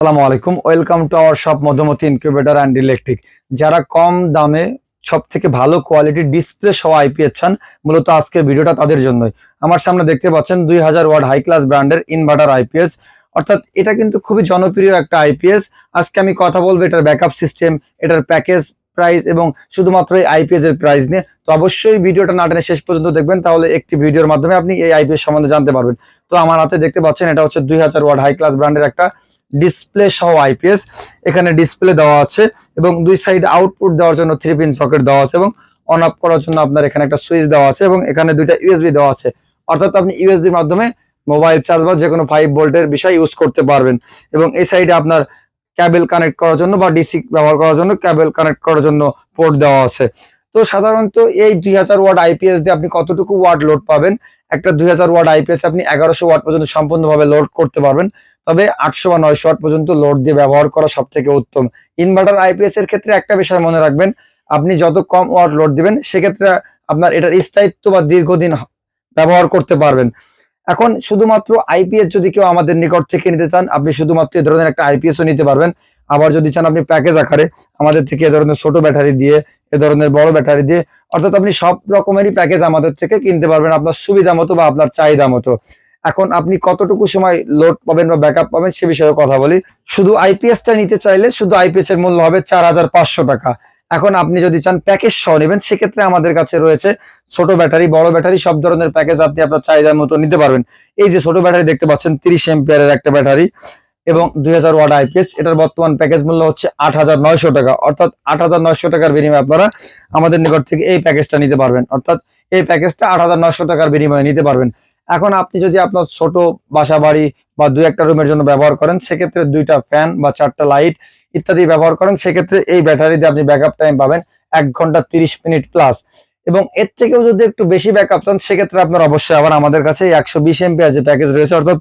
আসসালামু আলাইকুম, welcome to our shop Madhumati incubator and electric. যারা কম দামে সব থেকে ভালো কোয়ালিটির ডিসপ্লে সহ আইপিএস চান, মূলত আজকের ভিডিওটা তাদের জন্যই। আমার সামনে দেখতে পাচ্ছেন 2000 ওয়াট হাই ক্লাস ব্র্যান্ডের ইনভার্টার আইপিএস, অর্থাৎ এটা কিন্তু খুবই জনপ্রিয় একটা আইপিএস। আজকে আমি কথা বলবো এটার ব্যাকআপ সিস্টেম, এটার প্যাকেজ প্রাইস এবং শুধুমাত্র এই আইপিএস এর প্রাইস নিয়ে। তো অবশ্যই ভিডিওটা না টেনে শেষ পর্যন্ত দেখবেন, তাহলে একটি ভিডিওর মাধ্যমে আপনি এই আইপিএস সম্বন্ধে জানতে পারবেন। তো আমার হাতে দেখতে পাচ্ছেন এটা হচ্ছে 2000 ওয়াট হাই ক্লাস ব্র্যান্ডের একটা ডিসপ্লে সহ আইপিএস। এখানে ডিসপ্লে দেওয়া আছে এবং দুই সাইডে আউটপুট দেওয়ার জন্য 3 পিন সকেট দেওয়া আছে এবং অন অফ করার জন্য আপনার এখানে একটা সুইচ দেওয়া আছে এবং এখানে দুইটা ইউএসবি দেওয়া আছে, অর্থাৎ আপনি ইউএসবির মাধ্যমে মোবাইল চার্জ বা যে কোনো 5 ভোল্টের বিষয় ইউজ করতে পারবেন। এবং এই সাইডে আপনার ক্যাবেল কানেক্ট করার জন্য বা ডিসি ব্যবহার করার জন্য ক্যাবেল কানেক্ট করার জন্য পোর্ট দেওয়া আছে। তো সাধারণত এই 2000 ওয়াট আইপিএস দিয়ে আপনি কতটুকু ওয়াট লোড পাবেন? একটা 2000 ওয়াট আইপিএস আপনি 1100 ওয়াট পর্যন্ত সম্পূর্ণভাবে লোড করতে পারবেন, তবে 800 বা 900 ওয়াট পর্যন্ত লোড দিয়ে ব্যবহার করা সব থেকে উত্তম। ইনভার্টার আইপিএস এর ক্ষেত্রে একটা বিষয় মনে রাখবেন, আপনি যত কম ওয়াট লোড দিবেন সেক্ষেত্রে আপনার এটার স্থায়িত্ব বা দীর্ঘদিন ব্যবহার করতে পারবেন। এখন শুধুমাত্র আইপিএস যদি কেউ আমাদের নিকট থেকে নিতে চান, আপনি শুধুমাত্র এই ধরনের একটা আইপিএসও নিতে পারবেন। আবার যদি চান আপনি প্যাকেজ আকারে আমাদের থেকে এ ধরনের ছোট ব্যাটারি দিয়ে, এ ধরনের বড় ব্যাটারি দিয়ে, অর্থাৎ আপনি সব রকমেরই প্যাকেজ আমাদের থেকে কিনতে পারবেন আপনার সুবিধা মতো বা আপনার চাহিদা মতো। এখন আপনি কতটুকু সময় লোড পাবেন বা ব্যাকআপ পাবেন সে বিষয়ে কথা বলি। শুধু আইপিএসটা নিতে চাইলে শুধু আইপিএস এর মূল্য হবে 4500 টাকা। এখন আপনি যদি চান প্যাকেজ সহ নেবেন, সেক্ষেত্রে আমাদের কাছে রয়েছে ছোট ব্যাটারি, বড় ব্যাটারি, সব ধরনের প্যাকেজ আপনি আপনার চাহিদার মতো নিতে পারবেন। এই যে ছোট ব্যাটারি দেখতে পাচ্ছেন 30 এম্পিয়ারের একটা ব্যাটারি এবং 2000 ওয়াট আইপিএস, এটার বর্তমান প্যাকেজ মূল্য হচ্ছে 8900 টাকা, অর্থাৎ 8900 টাকার বিনিময়ে আপনারা আমাদের নিকট থেকে এই প্যাকেজটা নিতে পারবেন, অর্থাৎ এই প্যাকেজটা 8900 টাকার বিনিময়ে নিতে পারবেন। এখন আপনি যদি আপনার ছোট বাসা বাড়ি বা দুই একটা রুমের জন্য ব্যবহার করেন, সেক্ষেত্রে 2টা ফ্যান বা 4টা লাইট ইত্যাদি ব্যবহার করেন, সেক্ষেত্রে এই ব্যাটারি দিয়ে আপনি ব্যাকআপ টাইম পাবেন 1 ঘন্টা 30 মিনিট প্লাস। এবং এর থেকেও যদি একটু বেশি ব্যাকআপ চান, সেক্ষেত্রে আপনার অবশ্যই আবার আমাদের কাছে 120 এম্পিয়ার যে প্যাকেজ রয়েছে, অর্থাৎ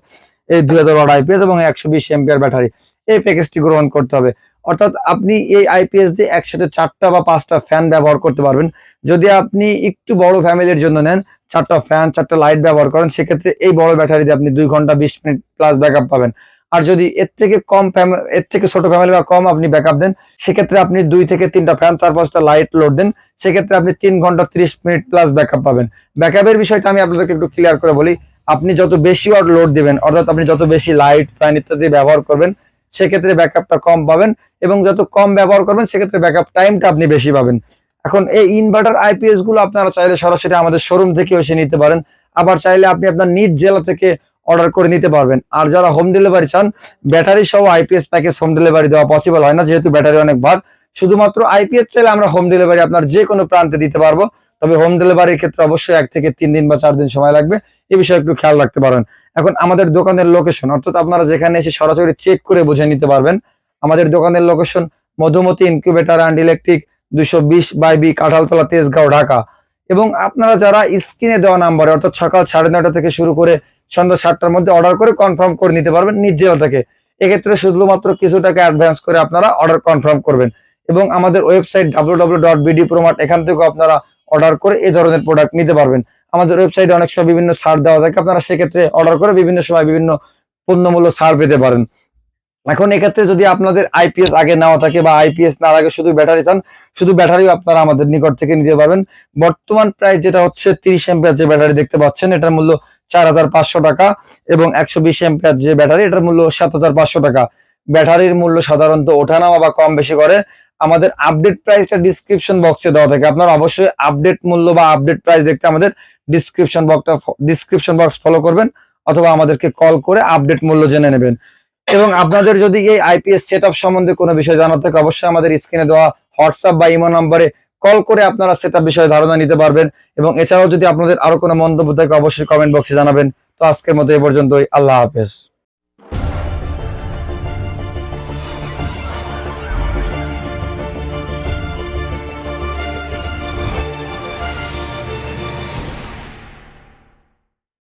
এই 2000 ওয়াট আইপিএস এবং 120 এম্পিয়ার ব্যাটারি, এই প্যাকেজটি গ্রহণ করতে হবে। অর্থাৎ আপনি এই আইপিএস দিয়ে একসাথে 4টা বা 5টা ফ্যান ব্যবহার করতে পারবেন। যদি আপনি একটু বড় ফ্যামিলির জন্য নেন, 4টা ফ্যান 4টা লাইট ব্যবহার করেন, সেক্ষেত্রে এই বড় ব্যাটারি দিয়ে আপনি 2 ঘন্টা 20 মিনিট প্লাস ব্যাকআপ পাবেন। আর যদি এর থেকে এর থেকে ছোট ফ্যামিলি বা কম আপনি ব্যাকআপ দেন, সেক্ষেত্রে আপনি 2 থেকে 3টা ফ্যান 4-5টা লাইট লোড দেন, সেক্ষেত্রে আপনি 3 ঘন্টা 30 মিনিট প্লাস ব্যাকআপ পাবেন। ব্যাকআপের বিষয়টা আমি আপনাদেরকে একটু ক্লিয়ার করে বলি। আপনি যত বেশি ওয়াট লোড দিবেন, অর্থাৎ আপনি যত বেশি লাইট ফ্যান ইত্যাদি ব্যবহার করবেন, সেক্ষেত্রে ব্যাকআপটা কম পাবেন, এবং যত কম ব্যবহার করবেন সেক্ষেত্রে ব্যাকআপ টাইমটা আপনি বেশি পাবেন। এখন এই ইনভার্টার আইপিএস গুলো আপনারা চাইলে সরাসরি আমাদের শোরুম থেকে এসে নিতে পারেন, আবার চাইলে আপনি আপনার নিজ জেলা থেকে অর্ডার করে নিতে পারবেন। আর যারা হোম ডেলিভারি চান, ব্যাটারি সহ আইপিএস প্যাকেজ হোম ডেলিভারি দেওয়া পসিবল হয় না, যেহেতু ব্যাটারি অনেক ভার। শুধুমাত্র আইপিএস চাইলে আমরা হোম ডেলিভারি আপনার যে কোনো প্রান্তে দিতে পারবো, তবে হোম ডেলিভারির ক্ষেত্রে অবশ্যই 1 থেকে 3 দিন বা 4 দিন সময় লাগবে, এই বিষয়ে একটু খেয়াল রাখতে পারেন। এখন আমাদের দোকানের লোকেশন, অর্থাৎ আপনারা যেখানে এসে সরাসরি চেক করে বুঝে নিতে পারবেন, আমাদের দোকানের location Madhumati incubator and electric, 220/B, Kanthaltala, Tejgaon, Dhaka. এবং আপনারা যারা স্ক্রিনে দেওয়া নাম্বারে, অর্থাৎ সকাল 9:30 থেকে শুরু করে সন্ধ্যা 7টার মধ্যে অর্ডার করে কনফার্ম করে নিতে পারবেন নিজ জেলা থেকে। এক্ষেত্রে শুধুমাত্র কিছু টাকা অ্যাডভান্স করে আপনারা অর্ডার কনফার্ম করবেন। এবং আমাদের ওয়েবসাইট www.bdpromart, এখান থেকেও আপনারা অর্ডার করে এই ধরনের প্রোডাক্ট নিতে পারবেন। আমাদের ওয়েবসাইটে অনেক সময় বিভিন্ন ছাড় দেওয়া থাকে, আপনারা সেক্ষেত্রে অর্ডার করে বিভিন্ন সময় বিভিন্ন পণ্যমূল্য ছাড় পেতে পারেন। এখন এক্ষেত্রে যদি আপনাদের আইপিএস আগে নেওয়া থাকে বা আইপিএস না আগে শুধু ব্যাটারি চান, শুধু ব্যাটারিও আপনারা আমাদের নিকট থেকে নিতে পারবেন। বর্তমান প্রাইস যেটা হচ্ছে 30 এম্পিয়ার যে ব্যাটারি দেখতে পাচ্ছেন, এটার মূল্য 4500 টাকা, এবং 120 এম্পিয়ার যে ব্যাটারি, এটার মূল্য 7500 টাকা। ব্যাটারির মূল্য সাধারণত ওঠানামা বা কম বেশি করে। আমাদের আপডেট প্রাইসটা ডিসক্রিপশন বক্সে দেওয়া থাকে, আপনারা অবশ্যই আপডেট মূল্য বা আপডেট প্রাইস দেখতে আমাদের ডিসক্রিপশন বক্স ফলো করবেন, অথবা আমাদেরকে কল করে আপডেট মূল্য জেনে নেবেন। এবং আপনাদের যদি এই আইপিএস সেটআপ সম্বন্ধে কোনো বিষয় জানার থাকে, অবশ্যই আমাদের স্ক্রিনে দেওয়া হোয়াটসঅ্যাপ বা ইমো নম্বরে কল করে আপনারা সেটআপ বিষয়ে ধারণা নিতে পারবেন। এবং এছাড়াও যদি আপনাদের আরো কোনো মন্তব্য থাকে, অবশ্যই কমেন্ট বক্সে জানাবেন। তো আজকের মতো এ পর্যন্তই, আল্লাহ হাফেজ।